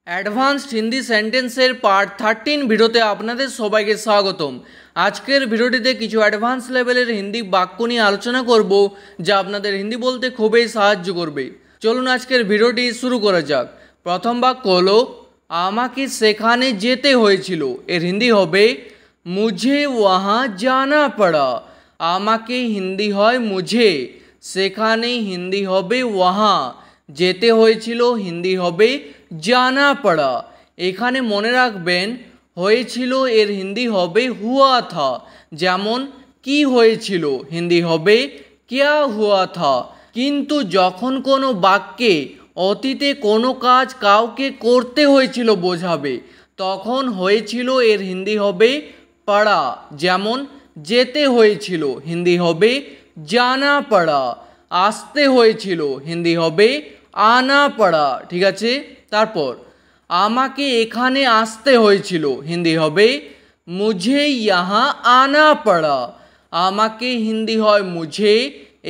Advanced Hindi সেন্টেন্সের part 13 ভিডিওতে আপনাদের সবাইকে স্বাগতম। আজকের ভিডিওটিতে কিছু অ্যাডভান্স লেভেলের হিন্দি বাক্য নিয়ে আলোচনা করব, যা আপনাদের হিন্দি বলতে খুবই সাহায্য করবে। চলুন আজকের ভিডিওটি শুরু করা যাক। প্রথম বাক্য হলো আমাকে সেখানে যেতে হয়েছিল। এর হিন্দি হবে মুঝে ওয়াহা জানা পড়া। আমাকে হিন্দি হয় মুঝে, সেখানে হিন্দি হবে ওয়াহা, যেতে হয়েছিল হিন্দি হবে জানা পড়া। এখানে মনে রাখবেন হয়েছিল এর হিন্দি হবে হুয়া থা। যেমন কি হয়েছিল হিন্দি হবে ক্যা হুয়া থা। কিন্তু যখন কোনো বাক্যে অতীতে কোনো কাজ কাউকে করতে হয়েছিল বোঝাবে, তখন হয়েছিল এর হিন্দি হবে পড়া। যেমন যেতে হয়েছিল হিন্দি হবে জানা পড়া, আসতে হয়েছিল হিন্দি হবে আনা পড়া। ঠিক আছে, তারপর আমাকে এখানে আসতে হয়েছিল হিন্দি হবে মুঝে ইহা আনা পড়া। আমাকে হিন্দি হয় মুঝে,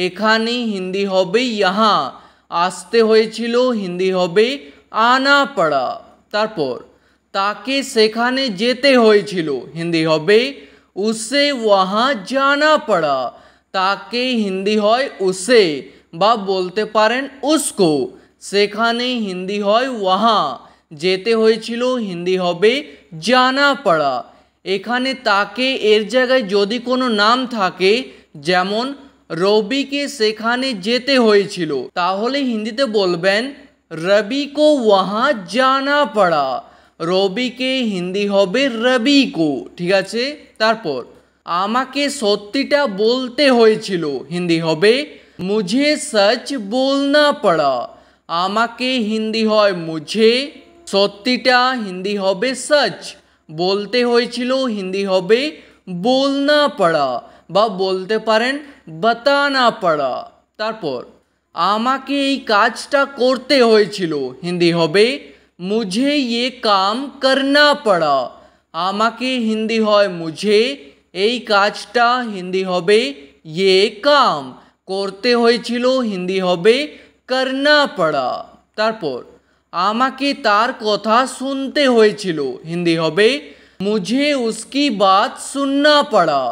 এখানে হিন্দি হবে ইহা, আসতে হয়েছিল হিন্দি হবে আনা পড়া। তারপর তাকে সেখানে যেতে হয়েছিল হিন্দি হবে উসে ওয়াহা জানা পড়া। তাকে হিন্দি হয় উসে বা বলতে পারেন উসকো, সেখানে হিন্দি হয় ওয়াহা, যেতে হয়েছিল হিন্দি হবে জানা পড়া। এখানে তাকে এর জায়গায় যদি কোনো নাম থাকে, যেমন রবিকে সেখানে যেতে হয়েছিল, তাহলে হিন্দিতে বলবেন রবি কো ওয়াহা জানা পড়া। রবিকে হিন্দি হবে রবি কো। ঠিক আছে, তারপর আমাকে সত্যিটা বলতে হয়েছিল হিন্দি হবে মুঝে সচ বলনা পড়া। আমাকে হিন্দি হয় মুঝে, সত্যিটা হিন্দি হবে সচ, বলতে হয়েছিল হিন্দি হবে বলনা পড়া বা বলতে পারেন বাতানা পড়া। তারপর আমাকে এই কাজটা করতে হয়েছিল হিন্দি হবে মুঝে ইয়ে কাম করনা পড়া। আমাকে হিন্দি হয় মুঝে, এই কাজটা হিন্দি হবে ইয়ে কাম, করতে হয়েছিল হিন্দি হবে করনা পড়া। তারপর আমাকে তার কথা শুনতে হয়েছিল হিন্দি হবে মুঝে উসকি বাত সুননা পড়া।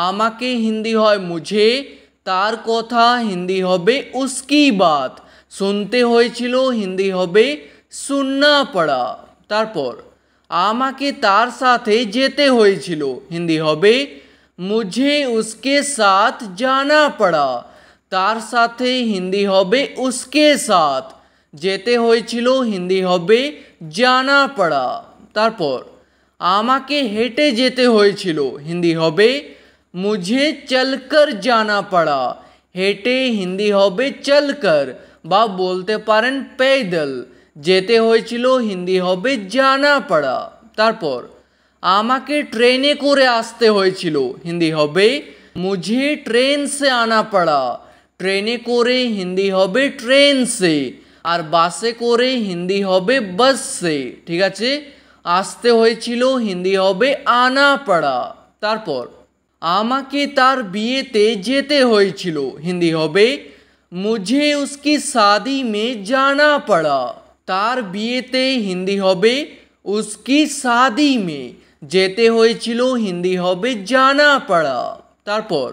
আমাকে হিন্দি হয় মুঝে, তার কথা হিন্দি হবে উসকি বাত, শুনতে হয়েছিল হিন্দি হবে সুননা পড়া। তারপর আমাকে তার সাথে যেতে হয়েছিল হিন্দি হবে মুঝে উসকে সাথ জানা পড়া। তার সাথে হিন্দি হবে উসকে সাথ, যেতে হয়েছিল হিন্দি হবে জানা পড়া। তারপর আমাকে হেঁটে যেতে হয়েছিল হিন্দি হবে মুঝে চলকর জানা পড়া। হেঁটে হিন্দি হবে চলকর বা বলতে পারেন পেদল, যেতে হয়েছিল হিন্দি হবে জানা পড়া। তারপর আমাকে ট্রেনে করে আসতে হয়েছিল হিন্দি হবে মুঝে ট্রেন সে আনা পড়া। ট্রেনে করে হিন্দি হবে ট্রেন সে, আর বাসে করে হিন্দি হবে বাস সে। ঠিক আছে, আসতে হয়েছিল হিন্দি হবে আনা পড়া। তারপর আমাকে তার বিয়েতে যেতে হয়েছিল হিন্দি হবে মুঝে উসকি শাদি মে জানা পড়া। তার বিয়েতে হিন্দি হবে উসকি শাদি মে, যেতে হয়েছিল হিন্দি হবে জানা পড়া। তারপর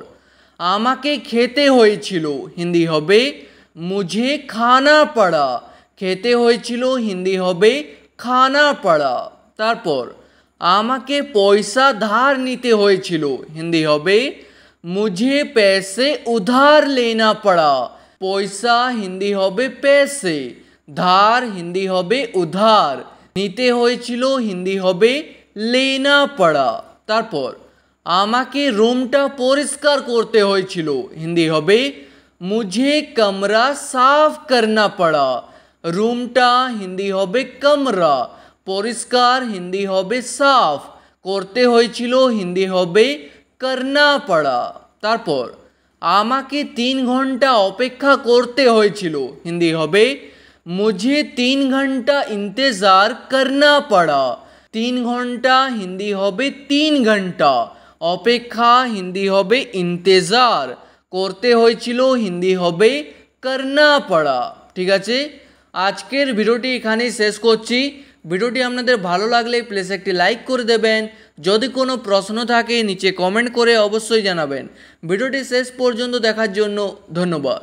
আমাকে খেতে হয়েছিল হিন্দি হবে মুঝে খানা পড়া। খেতে হয়েছিল হিন্দি হবে খানা পড়া। তারপর আমাকে পয়সা ধার নিতে হয়েছিল হিন্দি হবে মুঝে पैसे उधार लेना पड़ा। পয়সা হিন্দি হবে पैसे, ধার হিন্দি হবে উধার, নিতে হয়েছিল হিন্দি হবে লেনা পড়া। তারপর আমাকে রুমটা পরিষ্কার করতে হয়েছিল হিন্দি হবে মুঝে কমরা সাফ করনা পড়া। রুমটা হিন্দি হবে কমরা, পরিষ্কার হিন্দি হবে সাফ, করতে হয়েছিল হিন্দি হবে করনা পড়া। তারপর আমাকে 3 ঘন্টা অপেক্ষা করতে হয়েছিল হিন্দি হবে মুঝে 3 ঘন্টা ইন্তজার করনা পড়া। 3 ঘন্টা হিন্দি হবে 3 ঘন্টা, অপেক্ষা হিন্দি হবে ইন্তজার, করতে হয়েছিল হিন্দি হবে করনা পড়া। ঠিক আছে, আজকের ভিডিওটি এখানেই শেষ করছি। ভিডিওটি আপনাদের ভালো লাগলে প্লিজ একটি লাইক করে দেবেন। যদি কোনো প্রশ্ন থাকে নিচে কমেন্ট করে অবশ্যই জানাবেন। ভিডিওটি শেষ পর্যন্ত দেখার জন্য ধন্যবাদ।